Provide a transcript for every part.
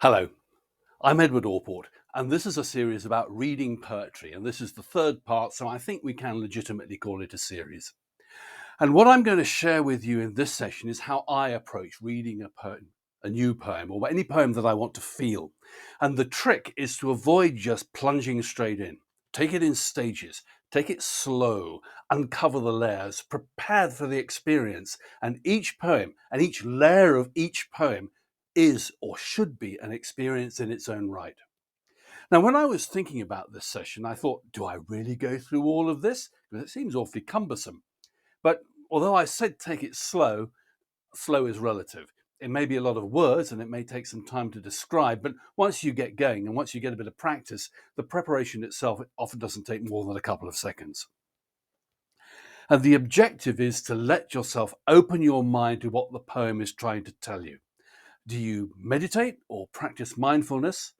Hello, I'm Edward Orport, and this is a series about reading poetry, and this is the third part, so I think we can legitimately call it a series. And what I'm going to share with you in this session is how I approach reading a poem, a new poem, or any poem that I want to feel. And the trick is to avoid just plunging straight in. Take it in stages, take it slow, uncover the layers, prepared for the experience. And each poem and each layer of each poem is or should be an experience in its own right. Now, when I was thinking about this session, I thought, do I really go through all of this? Because it seems awfully cumbersome. But although I said take it slow, slow is relative. It may be a lot of words and it may take some time to describe, but once you get going and once you get a bit of practice, the preparation itself often doesn't take more than a couple of seconds. And the objective is to let yourself open your mind to what the poem is trying to tell you. Do you meditate or practice mindfulness?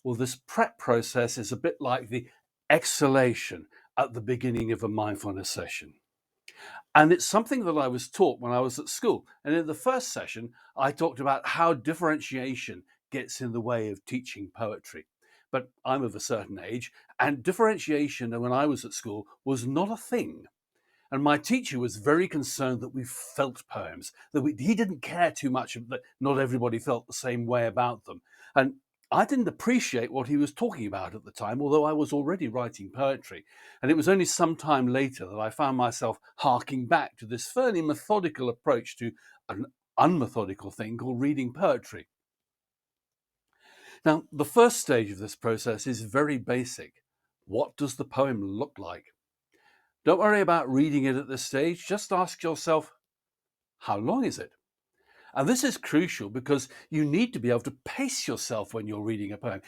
Well, this prep process is a bit like the exhalation at the beginning of a mindfulness session. And it's something that I was taught when I was at school. And in the first session, I talked about how differentiation gets in the way of teaching poetry. But I'm of a certain age, and differentiation when I was at school was not a thing. And my teacher was very concerned that we felt poems, he didn't care too much that not everybody felt the same way about them. And I didn't appreciate what he was talking about at the time, although I was already writing poetry. And it was only some time later that I found myself harking back to this fairly methodical approach to an unmethodical thing called reading poetry. Now, the first stage of this process is very basic. What does the poem look like? Don't worry about reading it at this stage. Just ask yourself, how long is it? And this is crucial because you need to be able to pace yourself when you're reading a poem.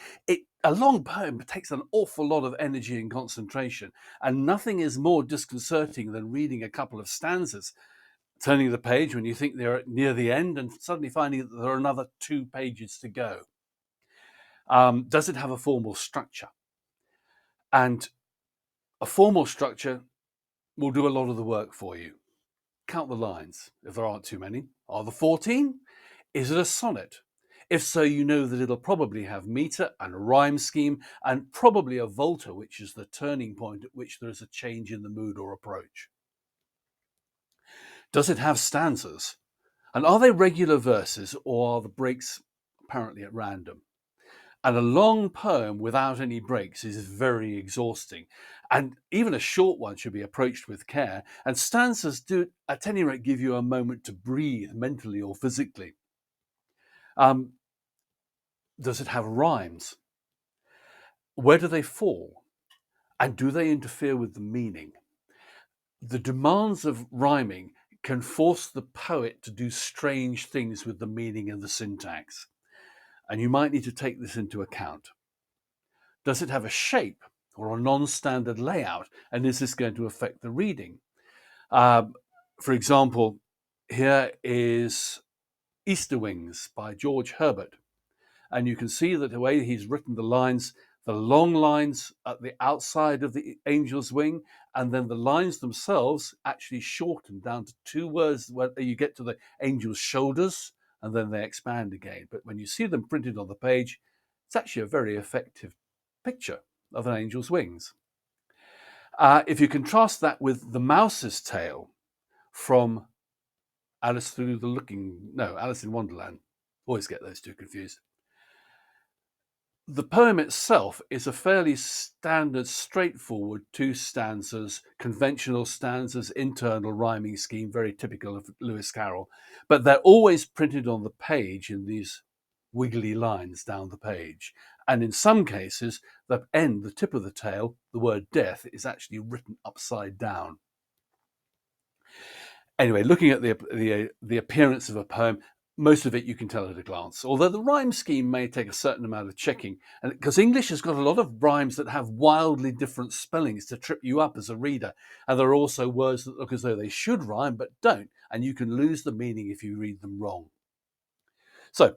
A long poem takes an awful lot of energy and concentration, and nothing is more disconcerting than reading a couple of stanzas, turning the page when you think they're near the end, and suddenly finding that there are another 2 pages to go. Does it have a formal structure? And a formal structure will do a lot of the work for you. Count the lines, if there aren't too many. Are there 14? Is it a sonnet? If so, you know that it'll probably have meter and a rhyme scheme and probably a volta, which is the turning point at which there is a change in the mood or approach. Does it have stanzas? And are they regular verses or are the breaks apparently at random? And a long poem without any breaks is very exhausting. And even a short one should be approached with care. And stanzas do, at any rate, give you a moment to breathe mentally or physically. Does it have rhymes? Where do they fall? And do they interfere with the meaning? The demands of rhyming can force the poet to do strange things with the meaning and the syntax. And you might need to take this into account. Does it have a shape or a non-standard layout? And is this going to affect the reading? For example, here is Easter Wings by George Herbert. And you can see that the way he's written the lines, the long lines at the outside of the angel's wing, and then the lines themselves actually shorten down to 2 words where you get to the angel's shoulders, and then they expand again. But when you see them printed on the page, it's actually a very effective picture of an angel's wings. If you contrast that with the mouse's tail from Alice in Wonderland. Always get those two confused. The poem itself is a fairly standard, straightforward 2 stanzas, conventional stanzas, internal rhyming scheme, very typical of Lewis Carroll. But they're always printed on the page in these wiggly lines down the page. And in some cases, the tip of the tail, the word death, is actually written upside down. Anyway, looking at the appearance of a poem, most of it you can tell at a glance, although the rhyme scheme may take a certain amount of checking, and because English has got a lot of rhymes that have wildly different spellings to trip you up as a reader, and there are also words that look as though they should rhyme but don't, and you can lose the meaning if you read them wrong. So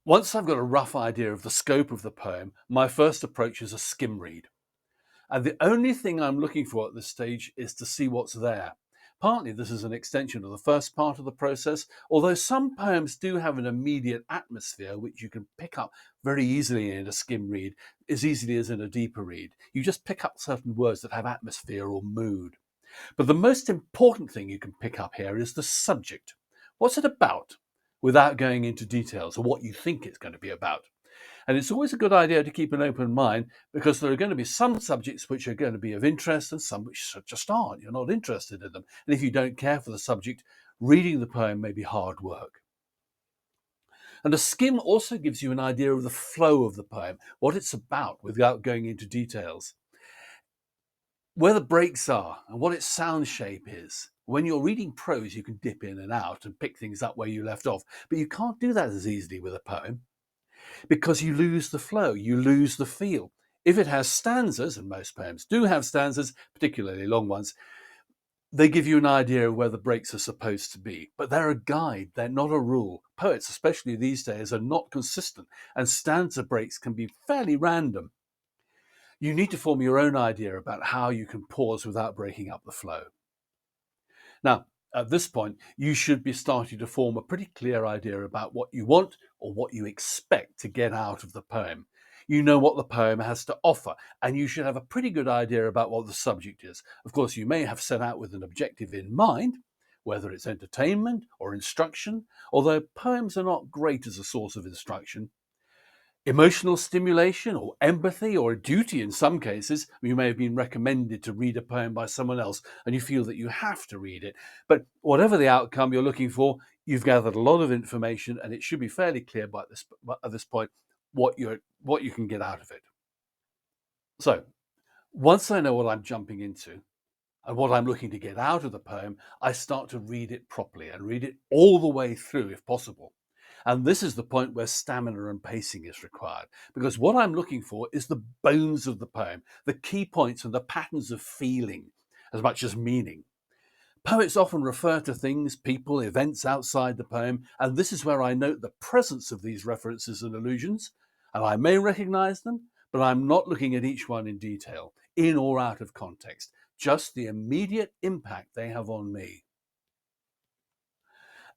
once I've got a rough idea of the scope of the poem, my first approach is a skim read. And the only thing I'm looking for at this stage is to see what's there. Partly this is an extension of the first part of the process, although some poems do have an immediate atmosphere which you can pick up very easily in a skim read, as easily as in a deeper read. You just pick up certain words that have atmosphere or mood. But the most important thing you can pick up here is the subject. What's it about? Without going into details or what you think it's going to be about. And it's always a good idea to keep an open mind, because there are going to be some subjects which are going to be of interest and some which just aren't. You're not interested in them. And if you don't care for the subject, reading the poem may be hard work. And a skim also gives you an idea of the flow of the poem, what it's about, without going into details. Where the breaks are and what its sound shape is. When you're reading prose, you can dip in and out and pick things up where you left off, but you can't do that as easily with a poem, because you lose the flow, you lose the feel. If it has stanzas, and most poems do have stanzas, particularly long ones, they give you an idea of where the breaks are supposed to be. But they're a guide, they're not a rule. Poets, especially these days, are not consistent, and stanza breaks can be fairly random. You need to form your own idea about how you can pause without breaking up the flow. Now, at this point, you should be starting to form a pretty clear idea about what you want or what you expect to get out of the poem. You know what the poem has to offer, and you should have a pretty good idea about what the subject is. Of course, you may have set out with an objective in mind, whether it's entertainment or instruction, although poems are not great as a source of instruction. Emotional stimulation or empathy or a duty in some cases. You may have been recommended to read a poem by someone else and you feel that you have to read it. But whatever the outcome you're looking for, you've gathered a lot of information, and it should be fairly clear at this point what you can get out of it. So once I know what I'm jumping into and what I'm looking to get out of the poem, I start to read it properly and read it all the way through if possible. And this is the point where stamina and pacing is required, because what I'm looking for is the bones of the poem, the key points and the patterns of feeling as much as meaning. Poets often refer to things, people, events outside the poem, and this is where I note the presence of these references and allusions, and I may recognize them, but I'm not looking at each one in detail, in or out of context, just the immediate impact they have on me.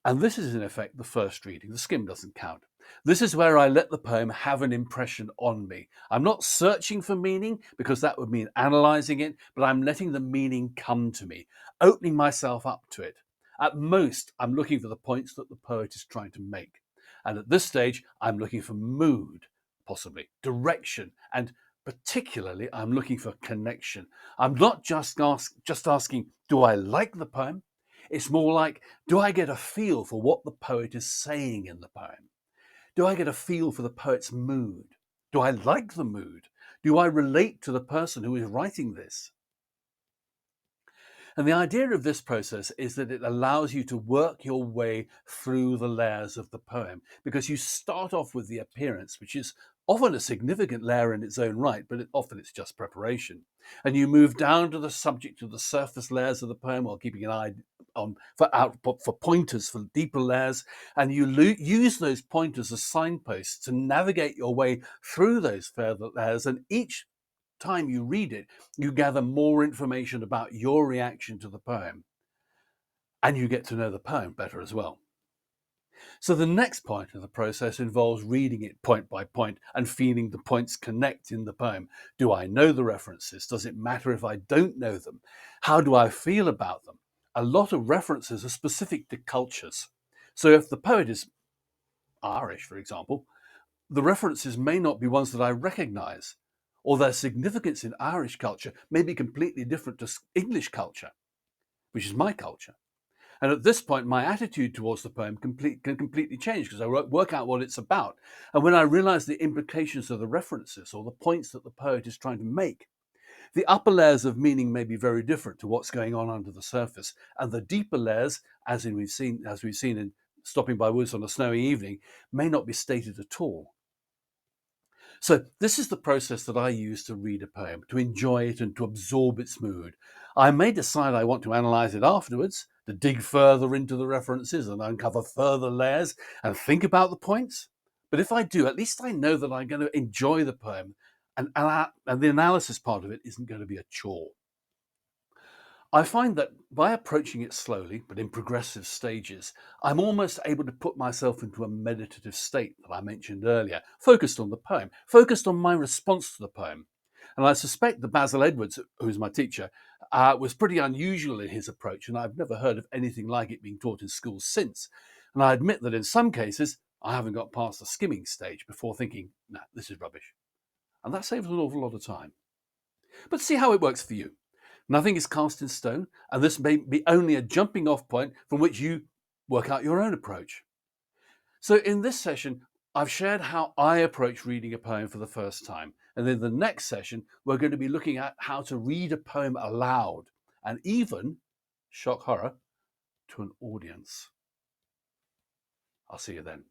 And this is in effect the first reading. The skim doesn't count. This is where I let the poem have an impression on me. I'm not searching for meaning, because that would mean analyzing it, but I'm letting the meaning come to me, opening myself up to it. At most, I'm looking for the points that the poet is trying to make. And at this stage, I'm looking for mood, possibly, direction, and particularly, I'm looking for connection. I'm not just asking, do I like the poem? It's more like, do I get a feel for what the poet is saying in the poem? Do I get a feel for the poet's mood? Do I like the mood? Do I relate to the person who is writing this? And the idea of this process is that it allows you to work your way through the layers of the poem, because you start off with the appearance, which is often a significant layer in its own right, but often it's just preparation. And you move down to the subject of the surface layers of the poem, while keeping an eye on for pointers for deeper layers, and you use those pointers as signposts to navigate your way through those further layers. And each time you read it, you gather more information about your reaction to the poem, and you get to know the poem better as well. So the next point of the process involves reading it point by point and feeling the points connect in the poem. Do I know the references? Does it matter if I don't know them? How do I feel about them? A lot of references are specific to cultures. So if the poet is Irish, for example, the references may not be ones that I recognize, or their significance in Irish culture may be completely different to English culture, which is my culture. And at this point, my attitude towards the poem can completely change, because I work out what it's about. And when I realize the implications of the references or the points that the poet is trying to make, the upper layers of meaning may be very different to what's going on under the surface. And the deeper layers, as we've seen in Stopping by Woods on a Snowy Evening, may not be stated at all. So this is the process that I use to read a poem, to enjoy it and to absorb its mood. I may decide I want to analyze it afterwards, to dig further into the references and uncover further layers and think about the points. But if I do, at least I know that I'm going to enjoy the poem, and the analysis part of it isn't going to be a chore. I find that by approaching it slowly, but in progressive stages, I'm almost able to put myself into a meditative state that I mentioned earlier, focused on the poem, focused on my response to the poem. And I suspect that Basil Edwards, who's my teacher, was pretty unusual in his approach, and I've never heard of anything like it being taught in schools since. And I admit that in some cases, I haven't got past the skimming stage before thinking, nah, this is rubbish. And that saves an awful lot of time. But see how it works for you. Nothing is cast in stone, and this may be only a jumping off point from which you work out your own approach. So in this session, I've shared how I approach reading a poem for the first time. And in the next session, we're going to be looking at how to read a poem aloud and even, shock horror, to an audience. I'll see you then.